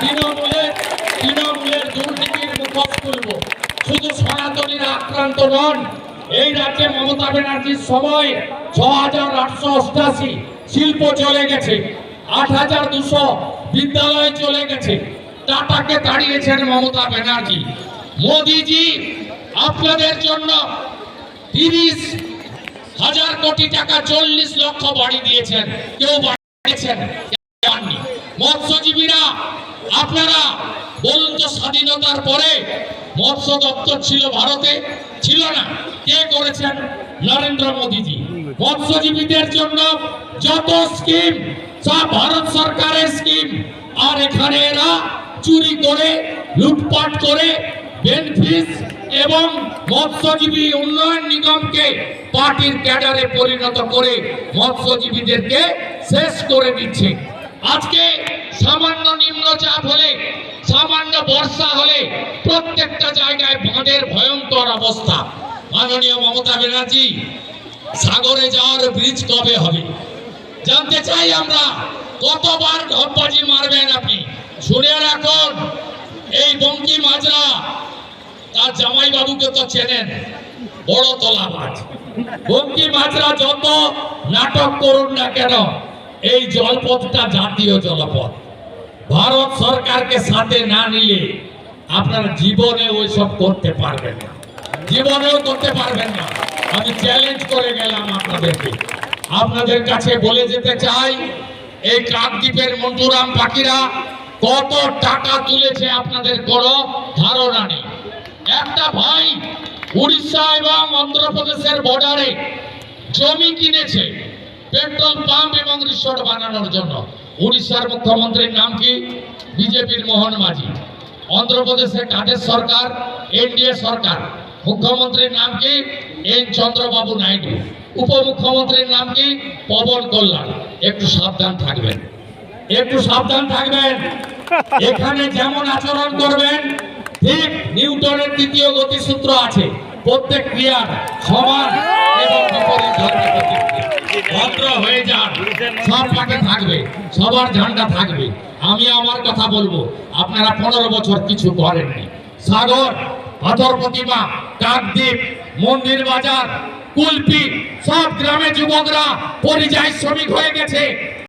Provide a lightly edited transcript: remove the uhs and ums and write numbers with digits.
তৃণমূলের দুর্নীতির মুখোশ খুলব। শুধু সনাতনীরা আক্রান্ত নন, এই রাজ্যে মমতা ব্যানার্জির সময় ৬,৮৮৮ শিল্প চলে গেছে, ৮,২০০ বিদ্যালয় চলে গেছে, টাটাকে তাড়িয়েছেন মমতা ব্যানার্জি। মোদিজি আপনাদের জন্য ৩০,০০০ কোটি টাকা ৪০ লক্ষ বাড়ি দিয়েছেন, কেউ বাড়িয়েছেন মৎস্যজীবীরা আপনারা বলুন তো, স্বাধীনতার পরে মৎস্য দপ্তর ছিল ভারতে, ছিল না? কে করেছেন? নরেন্দ্র মোদীজি। মৎস্যজীবীদের জন্য যত স্কিম সব ভারত সরকারের স্কিম, আর এখানে এরা চুরি করে, লুটপাট করে বেনিফিট এবং মৎস্যজীবী উন্নয়ন নিগমকে পার্টির ক্যাডারে পরিণত করে মৎস্যজীবীদেরকে শেষ করে দিচ্ছে। আজকে সামান্য নিম্নচাপ হলে, সামান্য বর্ষা হলে প্রত্যেকটা জায়গায় বাঁধের ভয়ঙ্কর অবস্থা। মাননীয় মমতা ব্যানার্জি, সাগরে যাওয়ার ব্রিজ কবে হবে জানতে চাই আমরা। কতবার ঢপবাজি মারবেন আপনি? শুনে রাখুন, এই বঙ্কিম হাজরা তার জামাই বাবুকে তো চেনেন, বড় তোলাবাজ। বঙ্কিম হাজরা যত নাটক করুন না কেন, এই জলপথটা জাতীয় জলপথ। ভারত সরকারকে সাথে না নিলে আপনারা জীবনে ওইসব করতে পারবেন না, জীবনেও করতে পারবেন না। আমি চ্যালেঞ্জ করে গেলাম আপনাদেরকে। আপনাদের কাছে বলে যেতে চাই, এই কাকদ্বীপের মন্টুরাম পাখিরা কত টাকা তুলেছে আপনাদের কোনো ধারণা নেই। একটা ভাই উড়িষ্যা এবং অন্ধ্রপ্রদেশের বর্ডারে জমি কিনেছে পেট্রোল পাম্প এবং রিসোর্ট বানানোর জন্য। উড়িষ্যার মুখ্যমন্ত্রীর নাম কি? বিজেপির মোহন মাঝি। অন্ধ্রপ্রদেশে কাদের সরকার? এনডিএ সরকার। মুখ্যমন্ত্রীর নাম কি? এন চন্দ্রবাবু নাইডু। উপমুখ্যমন্ত্রীর নাম কি? পবন কল্যাণ। একটু সাবধান থাকবেন, একটু সাবধান থাকবেন। এখানে যেমন আচরণ করবেন, ঠিক নিউটনের তৃতীয় গতিসূত্র আছে, প্রত্যেক ক্রিয়ার সমান এবং বিপরীত ভদ্র হয়ে যান। সব পাকে থাকবে, সবার ঝান্ডা থাকবে। আমি আমার কথা বলবো, আপনারা 15 বছর কিছু করেননি। সাগর, পাথর প্রতিমা, কাকদ্বীপ, মন্দির বাজার, কুলপি, সব গ্রামে যুবকরা পরিযায়ী শ্রমিক হয়ে গেছে।